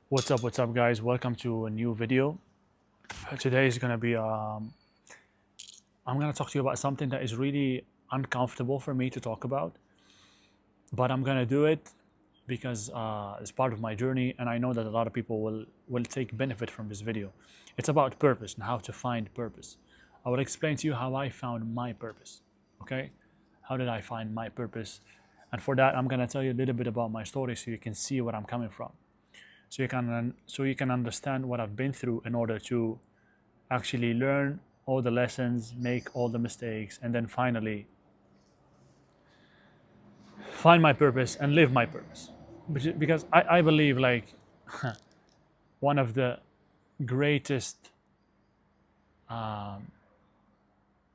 What's up, guys? Welcome to a new video. Today is gonna be I'm gonna talk to you about something that is really uncomfortable for me to talk about, but I'm gonna do it because it's part of my journey, and I know that a lot of people will take benefit from this video. It's about purpose and how to find purpose. I will explain to you how I found my purpose. Okay, how did I find my purpose? And for that, I'm gonna tell you a little bit about my story so you can see where I'm coming from. So you can understand what I've been through in order to actually learn all the lessons, make all the mistakes, and then finally find my purpose and live my purpose. Because I believe like one of the greatest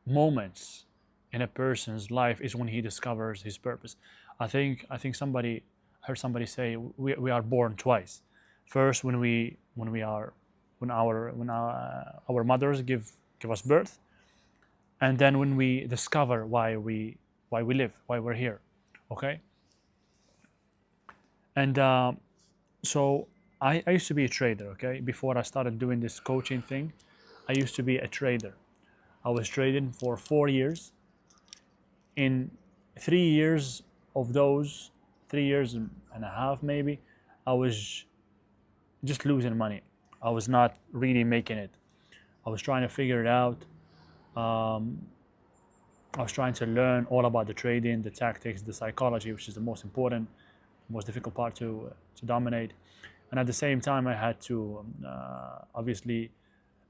moments in a person's life is when he discovers his purpose. I think somebody heard somebody say we are born twice. First when our mothers give us birth, and then when we discover why we live, why we're here. Okay. And so I used to be a trader. Okay, before I started doing this coaching thing, I used to be a trader. I was trading for 4 years. In 3 years of those, 3 years and a half maybe, I was just losing money. I was not really making it. I was trying to figure it out. um, I was trying to learn all about the trading, the tactics, the psychology, which is the most important, most difficult part to dominate. And at the same time, I had to obviously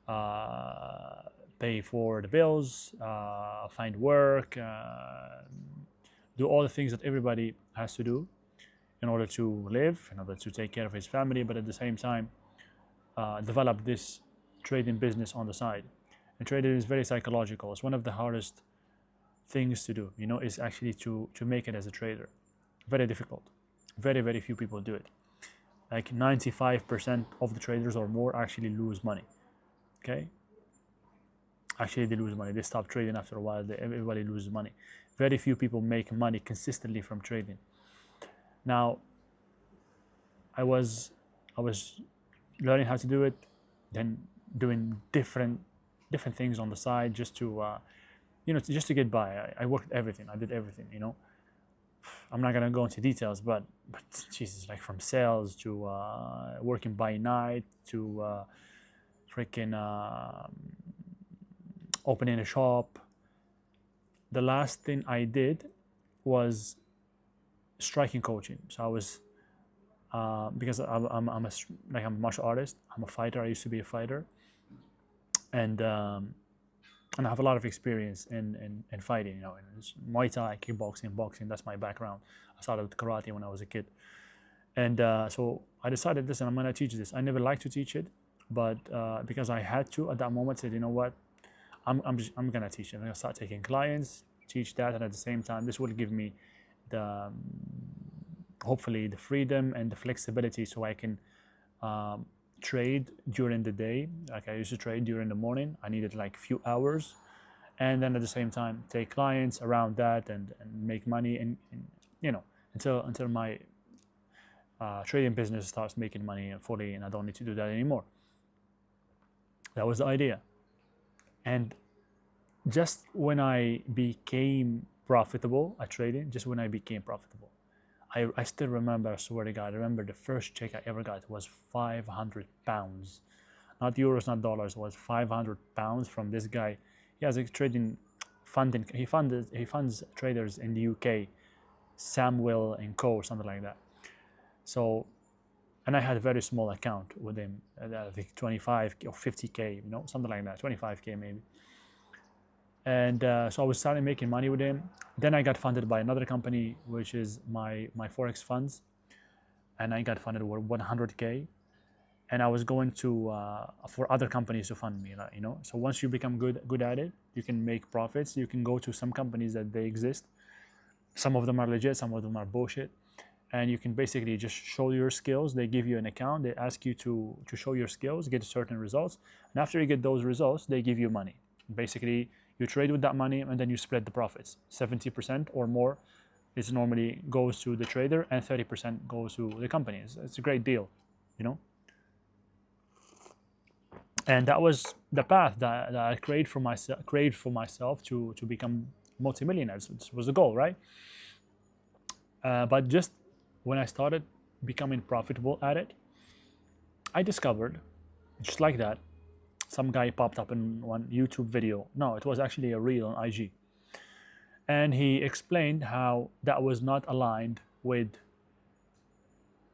uh, pay for the bills, find work, do all the things that everybody has to do in order to live, in order to take care of his family, but at the same time, develop this trading business on the side. And trading is very psychological. It's one of the hardest things to do. Is actually to make it as a trader. Very difficult. Very very few people do it. Like 95% of the traders or more actually lose money. Okay, actually they lose money. They stop trading after a while. Everybody loses money. Very few people make money consistently from trading. Now, I was I was learning how to do it, then doing different things on the side just to just to get by. I worked everything. I did everything. I'm not gonna go into details, but Jesus, like from sales to working by night to freaking opening a shop. The last thing I did was striking coaching. So I was because I'm a martial artist. I'm a fighter. I used to be a fighter, and and I have a lot of experience in fighting. In Muay Thai, kickboxing, boxing. That's my background. I started with karate when I was a kid, and so I decided, listen, I'm gonna teach this. I never liked to teach it, but because I had to at that moment, said, you know what, I'm gonna teach it. I'm gonna start taking clients, teach that, and at the same time, this will give me the hopefully the freedom and the flexibility so I can um, trade during the day. Like I used to trade during the morning. I needed like a few hours, and then at the same time take clients around that and make money and until my trading business starts making money fully and I don't need to do that anymore. That was the idea. And just when I became profitable at trading, just when I became profitable, I still remember, I swear to God, I remember the first check I ever got was £500. Not euros, not dollars, it was £500 from this guy. He has a trading funding. He funds traders in the UK, Samuel and Co. or something like that. So, and I had a very small account with him. I think 25 or 50k, something like that, 25k maybe. And so I was starting making money with him. Then I got funded by another company, which is my forex funds, and I got funded with 100k. And I was going to for other companies to fund me, So once you become good at it, you can make profits. You can go to some companies that they exist. Some of them are legit, some of them are bullshit, and you can basically just show your skills. They give you an account. They ask you to show your skills, get certain results, and after you get those results, they give you money. Basically, you trade with that money, and then you split the profits. 70% or more is normally goes to the trader, and 30% goes to the company. It's a great deal, you know. And that was the path that I created for myself to become multimillionaires. This was the goal, right? But just when I started becoming profitable at it, I discovered, just like that, some guy popped up in one YouTube video. No, it was actually a reel on IG. And he explained how that was not aligned with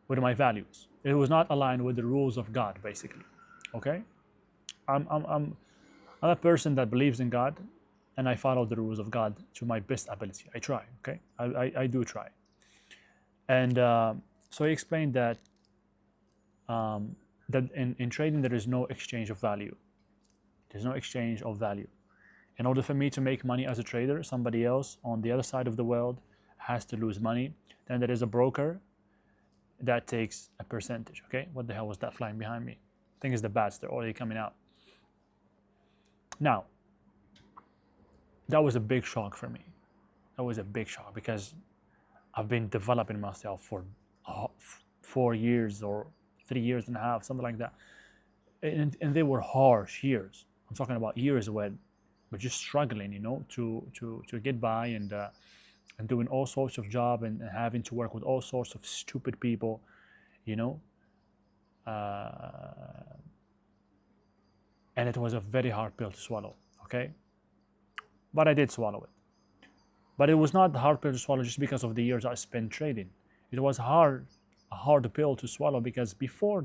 my values. It was not aligned with the rules of God, basically. Okay? I'm a person that believes in God, and I follow the rules of God to my best ability. I try, okay? I do try. And so he explained that in trading there is no exchange of value. There's no exchange of value. In order for me to make money as a trader, somebody else on the other side of the world has to lose money. Then there is a broker that takes a percentage. Okay, what the hell was that flying behind me? I think it's the bats. They're already coming out. Now, that was a big shock for me. That was a big shock because I've been developing myself for 4 years or 3 years and a half, something like that. And they were harsh years. I'm talking about years when we're just struggling, to get by and doing all sorts of job and having to work with all sorts of stupid people, you know. And it was a very hard pill to swallow, okay? But I did swallow it. But it was not the hard pill to swallow just because of the years I spent trading. It was a hard pill to swallow because before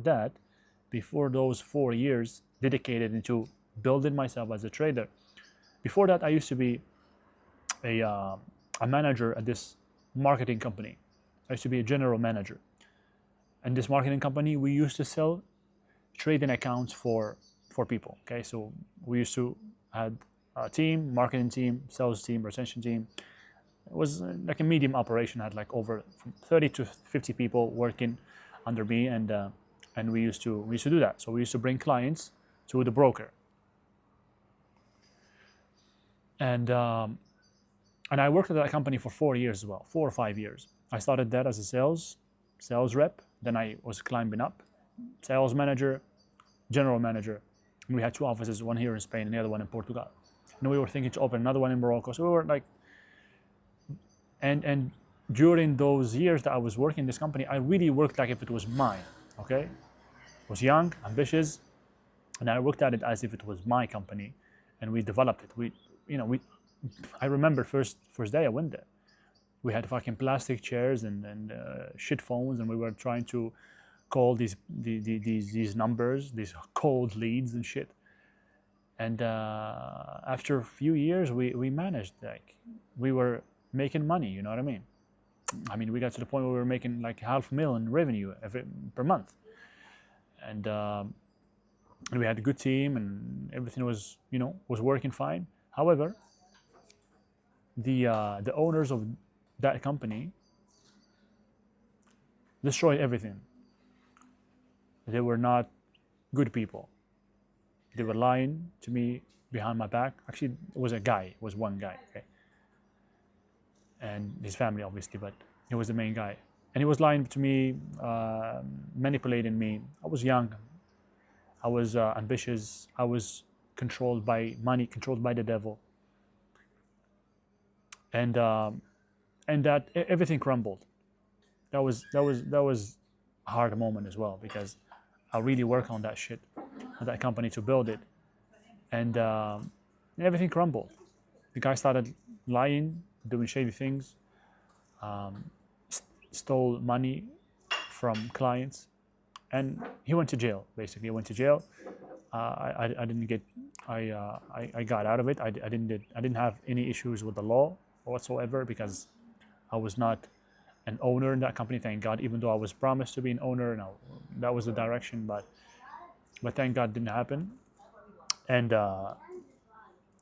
those 4 years dedicated into building myself as a trader, before that I used to be a manager at this marketing company. I used to be a general manager. And this marketing company, we used to sell trading accounts for people. Okay, so we used to had a team, marketing team, sales team, retention team. It was like a medium operation. Had like over from 30 to 50 people working under me, and we used to do that. So we used to bring clients to the broker, and I worked at that company for 4 years as well, 4 or 5 years. I started that as a sales rep. Then I was climbing up, sales manager, general manager. And we had 2 offices, one here in Spain and the other one in Portugal. And we were thinking to open another one in Morocco. So we were like, and during those years that I was working in this company, I really worked like if it was mine. Okay, I was young, ambitious, and I worked at it as if it was my company, and we developed it. I remember first day I went there, we had fucking plastic chairs and shit phones, and we were trying to call these numbers, these cold leads and shit. And after a few years, we managed, like, we were making money. You know what I mean? I mean, we got to the point where we were making like $500,000 revenue per month, and we had a good team, and everything was working fine. However, the owners of that company destroyed everything. They were not good people. They were lying to me behind my back. Actually, it was one guy, okay? And his family, obviously, but he was the main guy. And he was lying to me, manipulating me. I was young. I was ambitious. I was controlled by money, controlled by the devil. And that everything crumbled. That was a hard moment as well, because I really worked on that shit, on that company, to build it, and everything crumbled. The guy started lying, doing shady things, stole money from clients, and he went to jail. Basically, he went to jail. I didn't get. I got out of it. I didn't have any issues with the law whatsoever, because I was not an owner in that company, thank God, even though I was promised to be an owner. Now that was the direction, but thank God didn't happen. And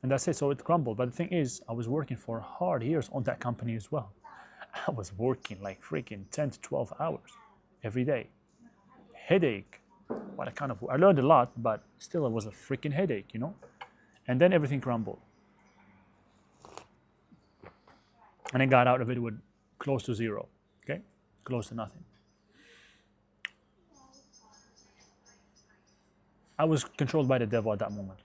that's it. So it crumbled. But the thing is, I was working for hard years on that company as well. I was working like freaking 10 to 12 hours every day. Headache. I learned a lot, but still it was a freaking headache, And then everything crumbled. And I got out of it with close to zero, okay? Close to nothing. I was controlled by the devil at that moment.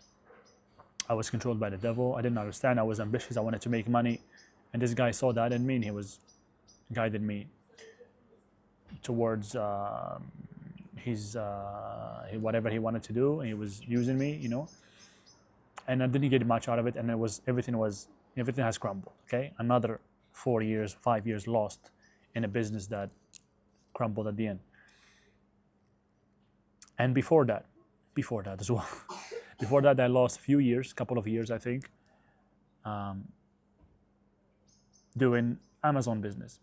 I was controlled by the devil. I didn't understand. I was ambitious. I wanted to make money. And this guy saw that in me, and he was guided me towards his whatever he wanted to do. And he was using me, you know. And I didn't get much out of it. And everything has crumbled. Okay, another 4 years, 5 years lost in a business that crumbled at the end. And before that as well. Before that, I lost a couple of years, I think, doing Amazon business,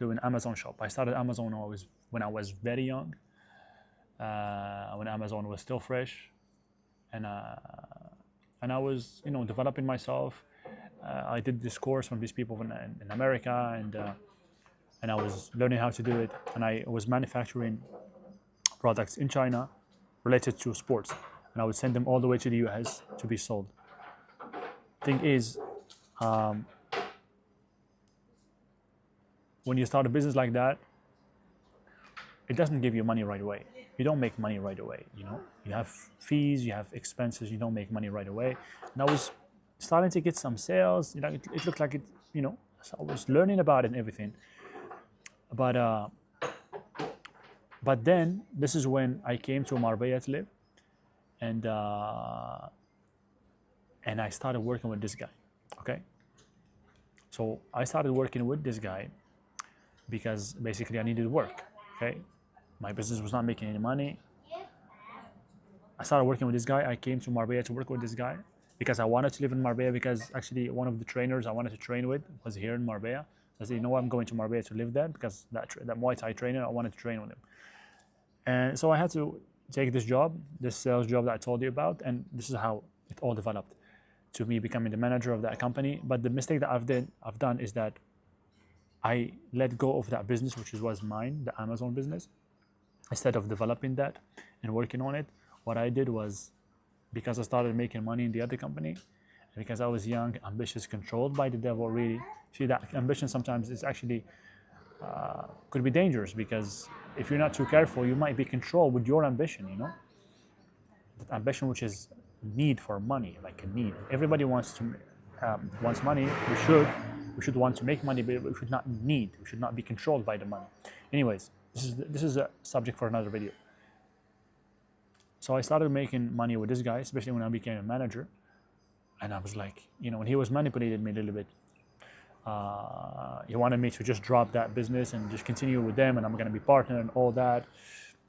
doing Amazon shop. I started Amazon when I was very young, when Amazon was still fresh, and I was, you know, developing myself. I did this course from these people in America, and I was learning how to do it, and I was manufacturing products in China related to sports, and I would send them all the way to the US to be sold. Thing is, when you start a business like that, it doesn't give you money right away. You don't make money right away, you know. You have fees, you have expenses, you don't make money right away. And I was starting to get some sales, you know, it looked like it, you know, so I was learning about it and everything. But then this is when I came to Marbella to live, and I started working with this guy. Okay, so I started working with this guy because basically I needed work. Okay, my business was not making any money. I started working with this guy. I came to Marbella to work with this guy because I wanted to live in Marbella, because actually one of the trainers I wanted to train with was here in Marbella. So I said, you know what, I'm going to Marbella to live there because that Muay Thai trainer, I wanted to train with him. And so I had to take this sales job that I told you about, and this is how it all developed to me becoming the manager of that company. But the mistake that I've done is that I let go of that business, which was mine, the Amazon business. Instead of developing that and working on it, what I did was, because I started making money in the other company, and because I was young, ambitious, controlled by the devil, really. See, that ambition sometimes is actually could be dangerous, because if you're not too careful, you might be controlled with your ambition, you know? That ambition, which is need for money, like a need. Everybody wants money. We should want to make money, but we should not need. We should not be controlled by the money. Anyways, this is a subject for another video. So I started making money with this guy, especially when I became a manager. And I was like, you know, when he was manipulating me a little bit, he wanted me to just drop that business and just continue with them, and I'm going to be partner and all that.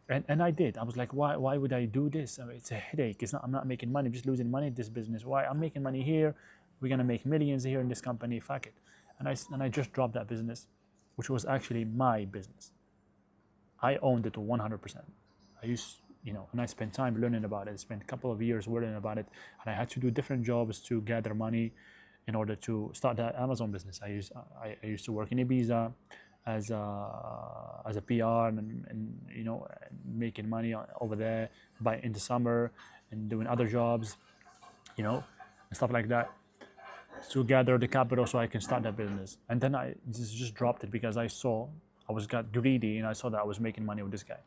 And I did. I was like, why would I do this? I mean, it's a headache. I'm not making money. I'm just losing money in this business. Why? I'm making money here. We're going to make millions here in this company. Fuck it. And I just dropped that business, which was actually my business. I owned it 100%. And I spent time learning about it. I spent a couple of years learning about it, and I had to do different jobs to gather money in order to start that Amazon business. I used to work in Ibiza as a PR and you know, making money over there in the summer, and doing other jobs, you know, and stuff like that, to gather the capital so I can start that business. And then I just dropped it because I got greedy, and I saw that I was making money with this guy.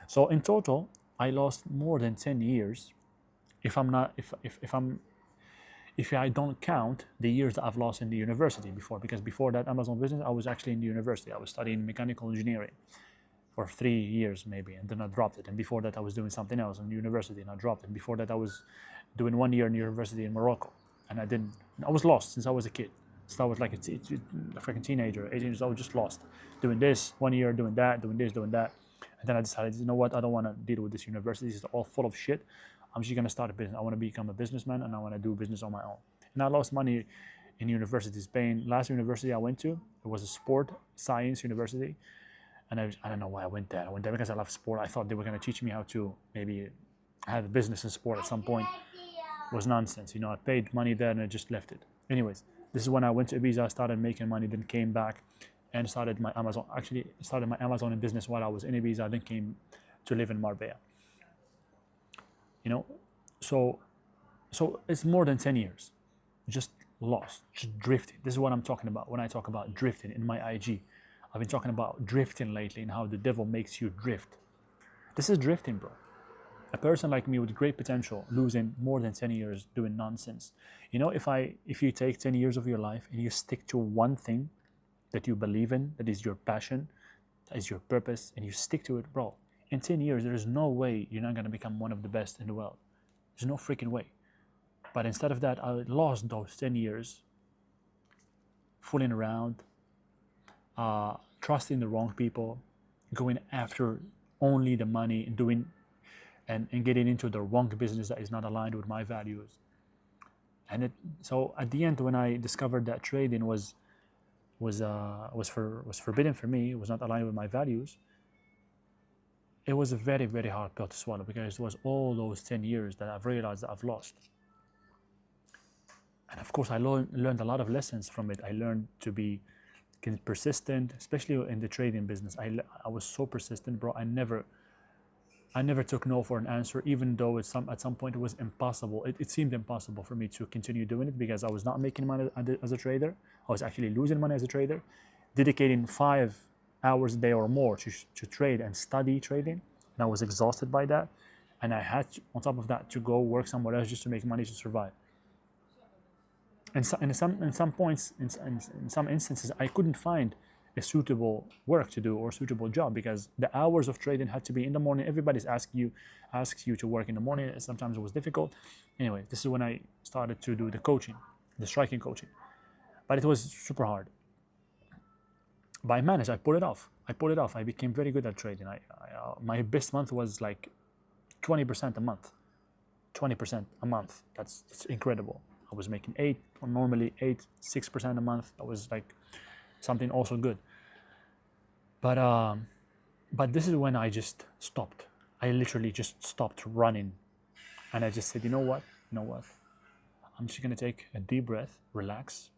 So in total, I lost more than 10 years if I don't count the years that I've lost in the university before, because before that Amazon business, I was actually in the university. I was studying mechanical engineering for 3 years maybe, and then I dropped it. And before that I was doing something else in university, and I dropped it. Before that I was doing 1 year in university in Morocco, and I was lost since I was a kid. So I was like a freaking teenager, 18 years old, just lost, doing this 1 year, doing that, doing this, doing that. And then I decided, you know what, I don't want to deal with this university. It's all full of shit. I'm just going to start a business. I want to become a businessman, and I want to do business on my own. And I lost money in university. Spain. Last university I went to, it was a sport science university. And I don't know why I went there. I went there because I love sport. I thought they were going to teach me how to maybe have a business in sport at some point. It was nonsense. You know, I paid money there and I just left it. Anyways, this is when I went to Ibiza, started making money, then came back and started my Amazon. Actually, started my Amazon business while I was in Ibiza, then came to live in Marbella. You know, so it's more than 10 years. Just lost, just drifting. This is what I'm talking about when I talk about drifting in my IG. I've been talking about drifting lately and how the devil makes you drift. This is drifting, bro. a person like me with great potential losing more than 10 years doing nonsense. You know, if you take 10 years of your life and you stick to one thing that you believe in, that is your passion, that is your purpose, and you stick to it, bro, in 10 years there is no way you're not going to become one of the best in the world. There's no freaking way. But instead of that, I lost those 10 years fooling around, trusting the wrong people, going after only the money and doing and getting into the wrong business that is not aligned with my values. And so at the end, when I discovered that trading was forbidden for me, it was not aligned with my values, it was a very, very hard pill to swallow, because it was all those 10 years that I've realized that I've lost. And of course, I learned a lot of lessons from it. I learned to be persistent, especially in the trading business. I was so persistent, bro. I never took no for an answer, even though at some point it was impossible. It seemed impossible for me to continue doing it, because I was not making money as a trader. I was actually losing money as a trader, dedicating 5 hours a day or more to trade and study trading, and I was exhausted by that. And I had to, on top of that, to go work somewhere else just to make money to survive. And so, in some points, in some instances, I couldn't find a suitable work to do or suitable job, because the hours of trading had to be in the morning. Everybody's asks you to work in the morning. Sometimes it was difficult. Anyway, this is when I started to do the coaching, the striking coaching. But it was super hard. But I managed. I pulled it off. I became very good at trading. My best month was like 20% a month. 20% a month. That's incredible. I was making 6% a month. That was like something also good. But this is when I just stopped. I literally just stopped running, and I just said, you know what? I'm just gonna take a deep breath, relax.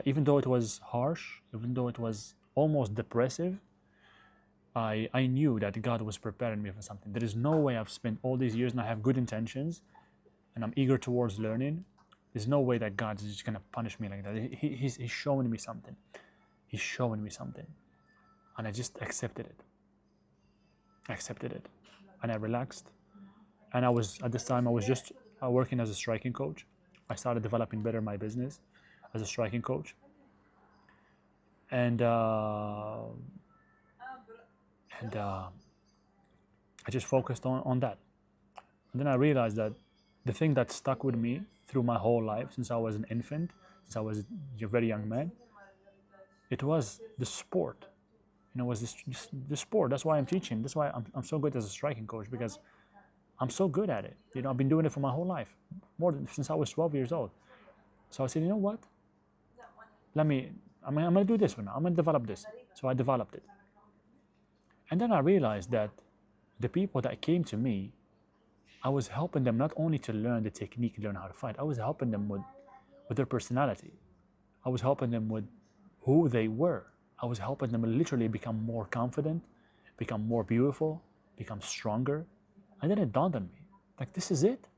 Even though it was harsh, even though it was almost depressive, I knew that God was preparing me for something. There is no way I've spent all these years and I have good intentions and I'm eager towards learning. There's no way that God is just gonna punish me like that. He's showing me something. He's showing me something. And I just accepted it. And I relaxed. And at this time I was just working as a striking coach. I started developing better my business as a striking coach. And I just focused on that. And then I realized that the thing that stuck with me through my whole life, since I was an infant, since I was a very young man, it was the sport. It was the sport. That's why I'm teaching. That's why I'm so good as a striking coach, because I'm so good at it. I've been doing it for my whole life, since I was 12 years old. So I said, you know what? I'm gonna do this one now. I'm gonna develop this. So I developed it. And then I realized that the people that came to me, I was helping them not only to learn the technique, learn how to fight. I was helping them with their personality. I was helping them with who they were. I was helping them literally become more confident, become more beautiful, become stronger. And then it dawned on me, like, this is it.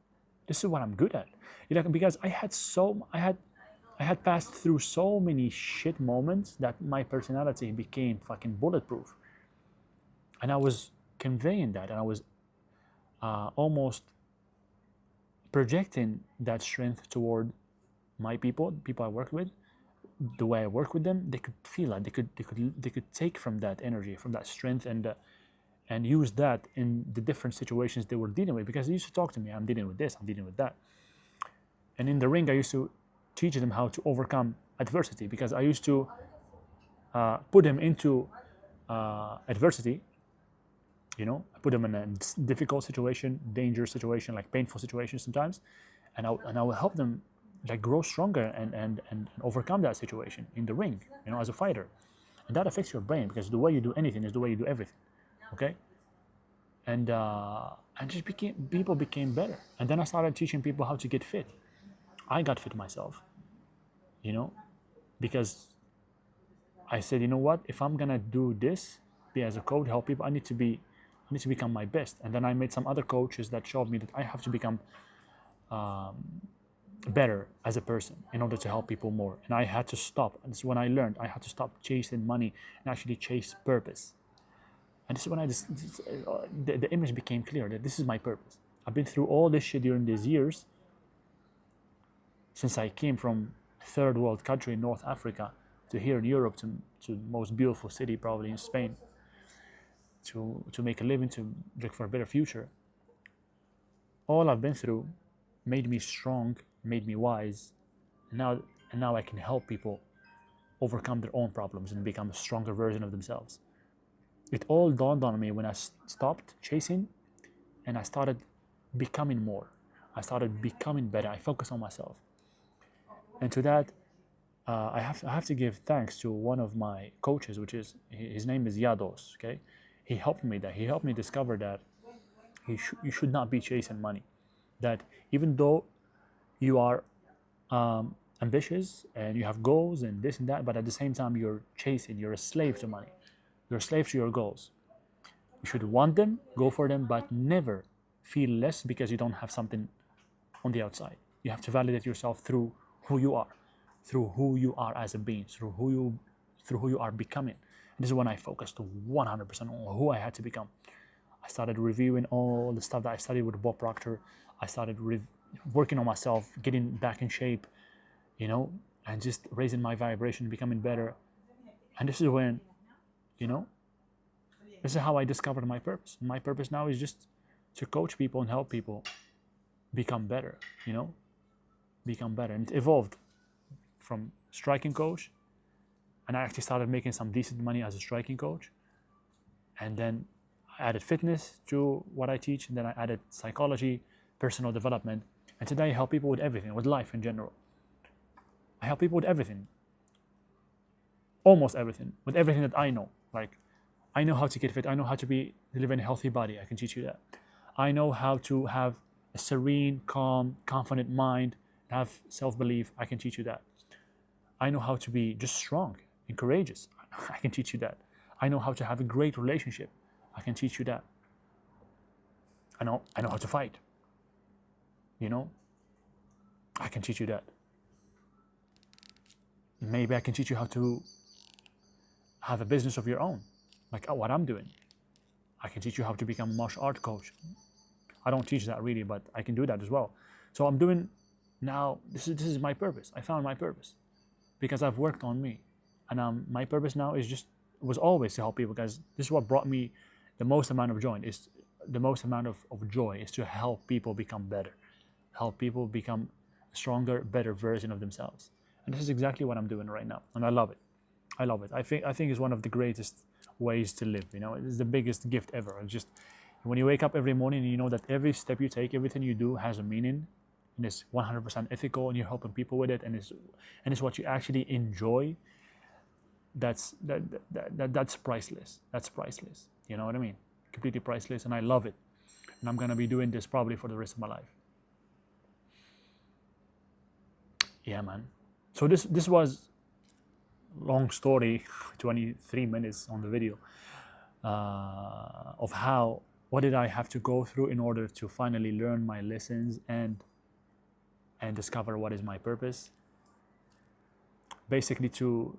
This is what I'm good at. Because I had passed through so many shit moments that my personality became fucking bulletproof. And I was conveying that, and I was almost projecting that strength toward my people I worked with. The way I work with them, they could feel it. They could take from that energy, from that strength, and use that in the different situations they were dealing with. Because they used to talk to me, I'm dealing with this, I'm dealing with that. And in the ring, I used to teach them how to overcome adversity, because I used to put them into adversity. I put them in a difficult situation, dangerous situation, like painful situation sometimes, and I will help them like grow stronger and overcome that situation in the ring, as a fighter. And that affects your brain, because the way you do anything is the way you do everything. Okay? And just people became better. And then I started teaching people how to get fit. I got fit myself, because I said, you know what, if I'm gonna do this, be as a coach, help people, I need to become my best. And then I made some other coaches that showed me that I have to become better as a person in order to help people more. And I had to stop. And this is when I learned I had to stop chasing money and actually chase purpose. And this is when the image became clear that this is my purpose. I've been through all this shit during these years since I came from third world country in North Africa to here in Europe, to most beautiful city probably in Spain, to make a living, to look for a better future. All I've been through made me strong, made me wise, and now I can help people overcome their own problems and become a stronger version of themselves. It all dawned on me when I stopped chasing and I started becoming more. I started becoming better. I focused on myself. And to that, I have to give thanks to one of my coaches, which is, his name is Yados, okay? He helped me that. He helped me discover that you should not be chasing money. That even though you are ambitious and you have goals and this and that, but at the same time you're a slave to money. You're a slave to your goals. You should want them, go for them, but never feel less because you don't have something on the outside. You have to validate yourself through who you are as a being, through who you are becoming. And this is when I focused 100% on who I had to become. I started reviewing all the stuff that I studied with Bob Proctor. I started working on myself, getting back in shape, and just raising my vibration, becoming better. And this is when, this is how I discovered my purpose. My purpose now is just to coach people and help people become better, become better. And it evolved from striking coach, and I actually started making some decent money as a striking coach. And then I added fitness to what I teach, and then I added psychology, personal development. And today I help people with everything, with life in general. I help people with everything. Almost everything. With everything that I know. Like, I know how to get fit. I know how to live in a healthy body. I can teach you that. I know how to have a serene, calm, confident mind, have self-belief. I can teach you that. I know how to be just strong and courageous. I can teach you that. I know how to have a great relationship. I can teach you that. I know how to fight. I can teach you that. Maybe I can teach you how to have a business of your own, like what I'm doing. I can teach you how to become a martial art coach. I don't teach that really, but I can do that as well. So I'm doing now, this is my purpose. I found my purpose because I've worked on me. And my purpose now was always to help people, because this is what brought me the most amount of joy. Of joy is to help people become better, help people become a stronger, better version of themselves. And this is exactly what I'm doing right now, and I love it. I think it's one of the greatest ways to live. It's the biggest gift ever. It's just when you wake up every morning and you know that every step you take, everything you do has a meaning, and it's 100% ethical, and you're helping people with it, and it's what you actually enjoy. That's priceless. That's priceless. You know what I mean? Completely priceless, and I love it. And I'm gonna be doing this probably for the rest of my life. Yeah, man. So this was long story, 23 minutes on the video, of what did I have to go through in order to finally learn my lessons and discover what is my purpose. Basically, to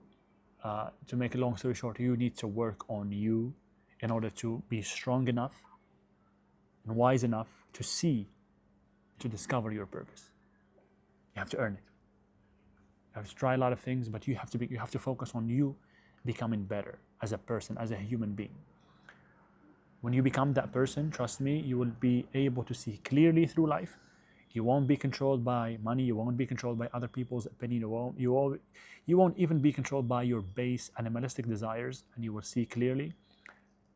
make a long story short, you need to work on you in order to be strong enough and wise enough to discover your purpose. You have to earn it. You have to try a lot of things, but you have to focus on you becoming better as a person, as a human being. When you become that person, trust me, you will be able to see clearly through life. You won't be controlled by money. You won't be controlled by other people's opinion. You won't even be controlled by your base animalistic desires, and you will see clearly,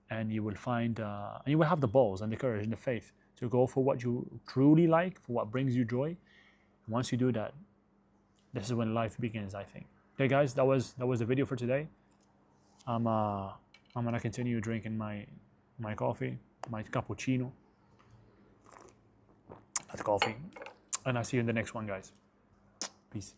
and you will find, and you will have the balls and the courage and the faith to go for what you truly like, for what brings you joy. And once you do that, this is when life begins, I think. Okay, guys, that was the video for today. I'm gonna continue drinking my coffee, my cappuccino, not coffee, and I'll see you in the next one, guys. Peace.